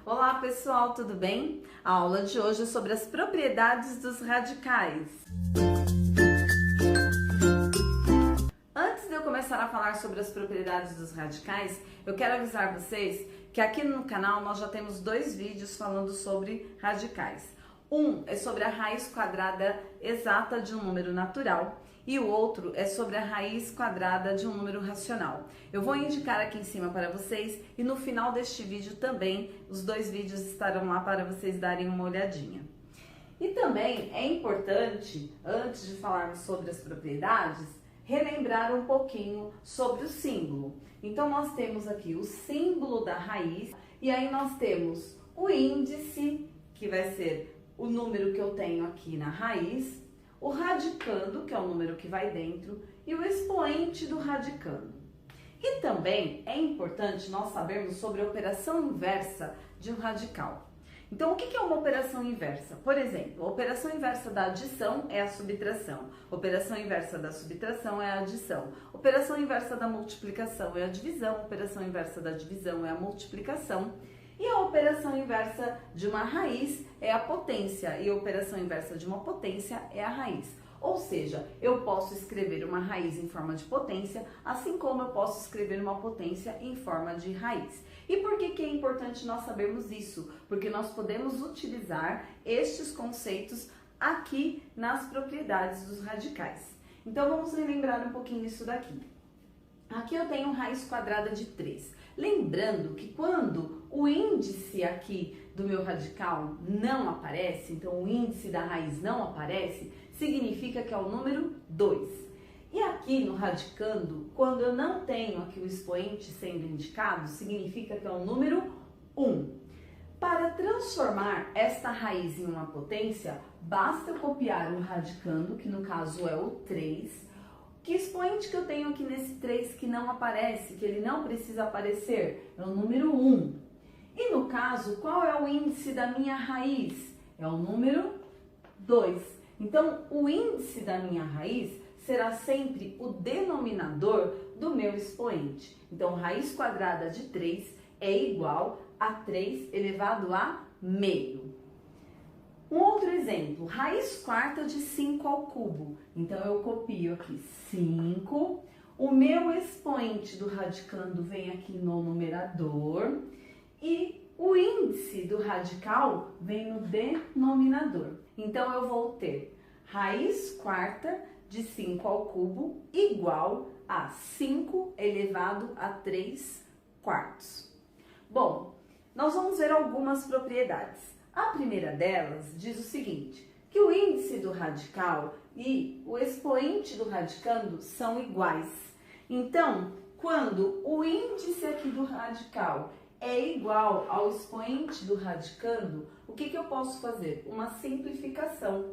Olá pessoal, tudo bem? A aula de hoje é sobre as propriedades dos radicais. Antes de eu começar a falar sobre as propriedades dos radicais, eu quero avisar vocês que aqui no canal nós já temos 2 vídeos falando sobre radicais. Um é sobre a raiz quadrada exata de um número natural e o outro é sobre a raiz quadrada de um número racional. Eu vou indicar aqui em cima para vocês e no final deste vídeo também os 2 vídeos estarão lá para vocês darem uma olhadinha. E também é importante, antes de falarmos sobre as propriedades, relembrar um pouquinho sobre o símbolo. Então nós temos aqui o símbolo da raiz e aí nós temos o índice, que vai ser o número que eu tenho aqui na raiz, o radicando, que é o número que vai dentro, e o expoente do radicando. E também é importante nós sabermos sobre a operação inversa de um radical. Então, o que é uma operação inversa? Por exemplo, a operação inversa da adição é a subtração, a operação inversa da subtração é a adição, a operação inversa da multiplicação é a divisão, a operação inversa da divisão é a multiplicação, e a operação inversa de uma raiz é a potência, e a operação inversa de uma potência é a raiz. Ou seja, eu posso escrever uma raiz em forma de potência, assim como eu posso escrever uma potência em forma de raiz. E por que é importante nós sabermos isso? Porque nós podemos utilizar estes conceitos aqui nas propriedades dos radicais. Então vamos relembrar um pouquinho isso daqui. Aqui eu tenho raiz quadrada de 3. Lembrando que quando o índice aqui do meu radical não aparece, então o índice da raiz não aparece, significa que é o número 2. E aqui no radicando, quando eu não tenho aqui o expoente sendo indicado, significa que é o número 1. Para transformar esta raiz em uma potência, basta eu copiar o radicando, que no caso é o 3. Que expoente que eu tenho aqui nesse 3 que não aparece, que ele não precisa aparecer? É o número 1. E no caso, qual é o índice da minha raiz? É o número 2. Então, o índice da minha raiz será sempre o denominador do meu expoente. Então, raiz quadrada de 3 é igual a 3 elevado a meio. Um outro exemplo, raiz quarta de 5 ao cubo. Então, eu copio aqui 5. O meu expoente do radicando vem aqui no numerador. E o índice do radical vem no denominador. Então, eu vou ter raiz quarta de 5 ao cubo igual a 5 elevado a 3 quartos. Bom, nós vamos ver algumas propriedades. A primeira delas diz o seguinte, que o índice do radical e o expoente do radicando são iguais. Então, quando o índice aqui do radical é igual ao expoente do radicando, o que eu posso fazer? Uma simplificação.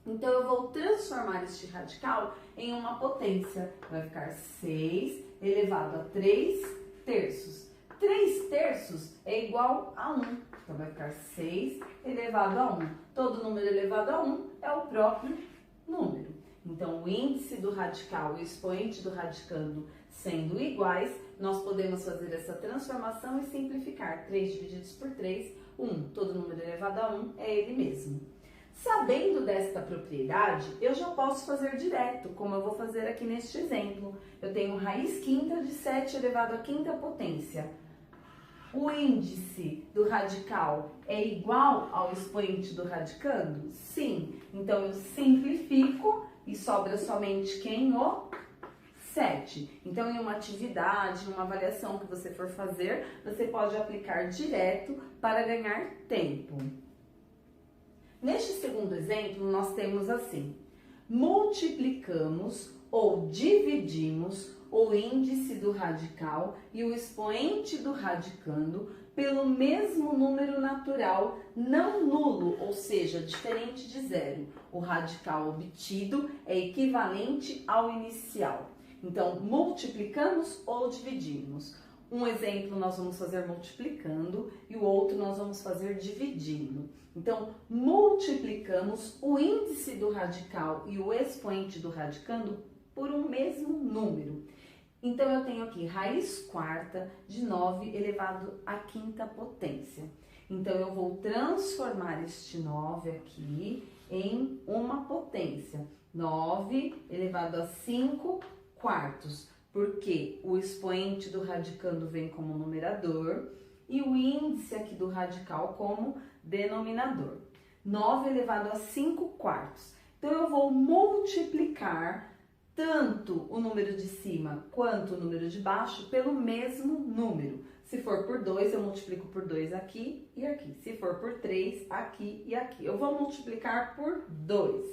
Então, eu vou transformar este radical em uma potência. Vai ficar 6 elevado a 3 terços. 3 terços é igual a 1. Então, vai ficar 6 elevado a 1. Todo número elevado a 1 é o próprio número. Então, o índice do radical e o expoente do radicando sendo iguais, nós podemos fazer essa transformação e simplificar. 3 divididos por 3, 1. Todo número elevado a 1 é ele mesmo. Sabendo desta propriedade, eu já posso fazer direto, como eu vou fazer aqui neste exemplo. Eu tenho raiz quinta de 7 elevado à quinta potência. O índice do radical é igual ao expoente do radicando? Sim. Então, eu simplifico e sobra somente quem? O 7. Então, em uma atividade, uma avaliação que você for fazer, você pode aplicar direto para ganhar tempo. Neste segundo exemplo, nós temos assim, multiplicamos ou dividimos o índice do radical e o expoente do radicando pelo mesmo número natural não nulo, ou seja, diferente de zero. O radical obtido é equivalente ao inicial. Então, multiplicamos ou dividimos. Um exemplo nós vamos fazer multiplicando e o outro nós vamos fazer dividindo. Então, multiplicamos o índice do radical e o expoente do radicando por um mesmo número. Então, eu tenho aqui raiz quarta de 9 elevado à quinta potência. Então, eu vou transformar este 9 aqui em uma potência. 9 elevado a 5 quartos, porque o expoente do radicando vem como numerador e o índice aqui do radical como denominador. 9 elevado a 5 quartos. Então, eu vou multiplicar tanto o número de cima quanto o número de baixo pelo mesmo número. Se for por 2, eu multiplico por 2 aqui e aqui. Se for por 3, aqui e aqui. Eu vou multiplicar por 2.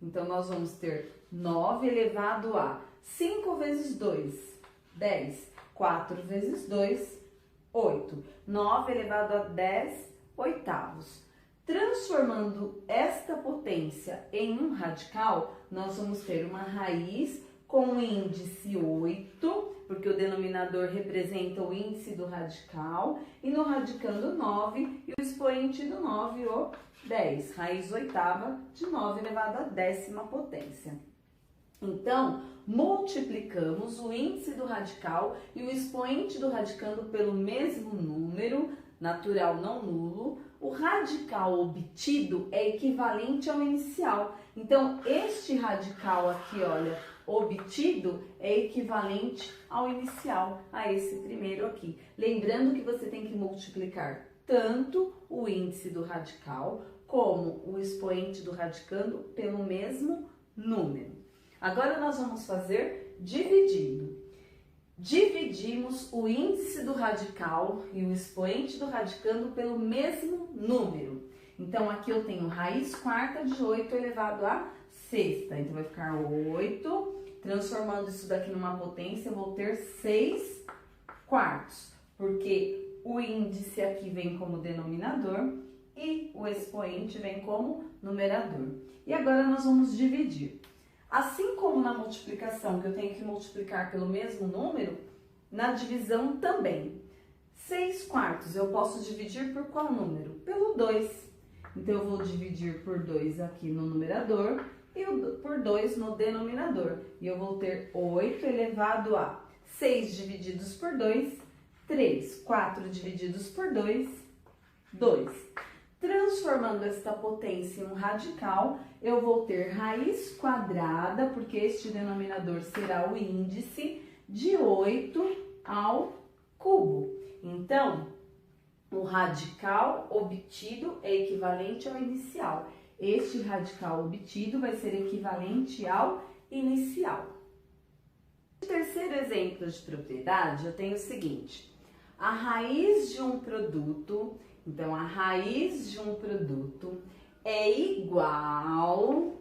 Então, nós vamos ter 9 elevado a 5 vezes 2, 10. 4 vezes 2, 8. 9 elevado a 10 oitavos. Transformando esta potência em um radical, nós vamos ter uma raiz com o índice 8, porque o denominador representa o índice do radical, e no radicando 9, e o expoente do 9, o 10. Raiz oitava de 9 elevado à décima potência. Então, multiplicamos o índice do radical e o expoente do radicando pelo mesmo número, natural não nulo. O radical obtido é equivalente ao inicial. Então, este radical aqui, olha, obtido é equivalente ao inicial, a esse primeiro aqui. Lembrando que você tem que multiplicar tanto o índice do radical como o expoente do radicando pelo mesmo número. Agora, nós vamos fazer dividindo. Dividimos o índice do radical e o expoente do radicando pelo mesmo número. Então, aqui eu tenho raiz quarta de 8 elevado a sexta. Então, vai ficar 8. Transformando isso daqui numa potência, eu vou ter 6 quartos. Porque o índice aqui vem como denominador e o expoente vem como numerador. E agora, nós vamos dividir. Assim como na multiplicação, que eu tenho que multiplicar pelo mesmo número, na divisão também. 6 quartos eu posso dividir por qual número? Pelo 2. Então, eu vou dividir por 2 aqui no numerador e por 2 no denominador. E eu vou ter 8 elevado a 6 divididos por 2, 3. 4 divididos por 2, 2. Transformando esta potência em um radical, eu vou ter raiz quadrada, porque este denominador será o índice, de 8 ao cubo. Então, o radical obtido é equivalente ao inicial. Este radical obtido vai ser equivalente ao inicial. No terceiro exemplo de propriedade, eu tenho o seguinte. A raiz de um produto... Então, a raiz de um produto é igual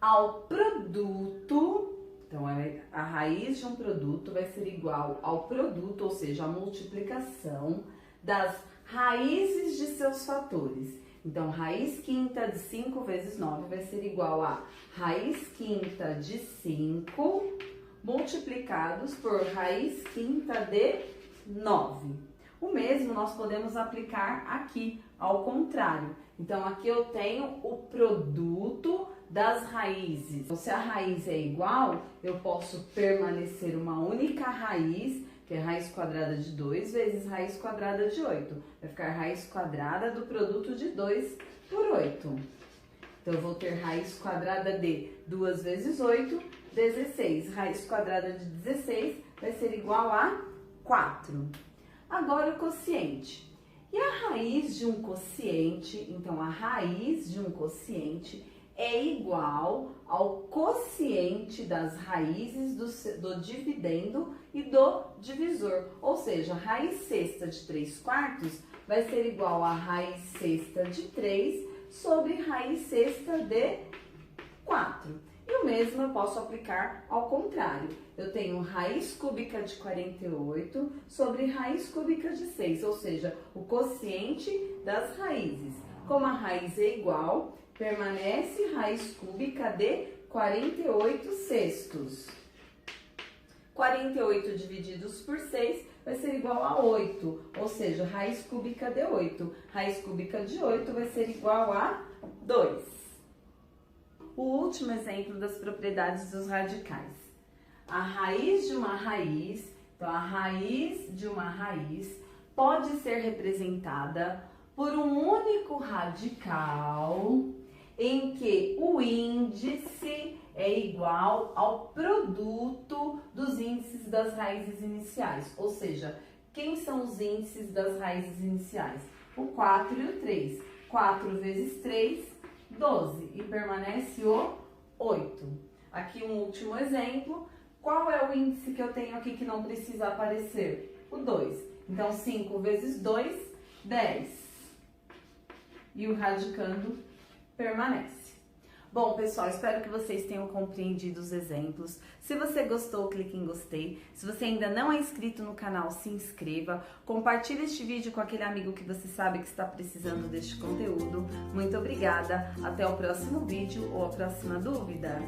ao produto. Então, a raiz de um produto vai ser igual ao produto, ou seja, a multiplicação das raízes de seus fatores. Então, raiz quinta de 5 vezes 9 vai ser igual a raiz quinta de 5 multiplicados por raiz quinta de 9. O mesmo nós podemos aplicar aqui, ao contrário. Então, aqui eu tenho o produto das raízes. Então, se a raiz é igual, eu posso permanecer uma única raiz, que é raiz quadrada de 2 vezes raiz quadrada de 8. Vai ficar raiz quadrada do produto de 2 por 8. Então, eu vou ter raiz quadrada de 2 vezes 8, 16. Raiz quadrada de 16 vai ser igual a 4. Agora, o quociente. E a raiz de um quociente, então a raiz de um quociente é igual ao quociente das raízes do dividendo e do divisor. Ou seja, a raiz sexta de 3 quartos vai ser igual a raiz sexta de 3 sobre raiz sexta de 4. E o mesmo eu posso aplicar ao contrário. Eu tenho raiz cúbica de 48 sobre raiz cúbica de 6, ou seja, o quociente das raízes. Como a raiz é igual, permanece raiz cúbica de 48 sextos. 48 divididos por 6 vai ser igual a 8, ou seja, raiz cúbica de 8. Raiz cúbica de 8 vai ser igual a 2. O último exemplo das propriedades dos radicais. a raiz de uma raiz, então a raiz de uma raiz pode ser representada por um único radical em que o índice é igual ao produto dos índices das raízes iniciais. Ou seja, quem são os índices das raízes iniciais? O 4 e o 3. 4 vezes 3, 12. E permanece o 8. Aqui um último exemplo. Qual é o índice que eu tenho aqui que não precisa aparecer? O 2. Então, 5 vezes 2, 10. E o radicando permanece. Bom, pessoal, espero que vocês tenham compreendido os exemplos. Se você gostou, clique em gostei. Se você ainda não é inscrito no canal, se inscreva. Compartilhe este vídeo com aquele amigo que você sabe que está precisando deste conteúdo. Muito obrigada. Até o próximo vídeo ou a próxima dúvida.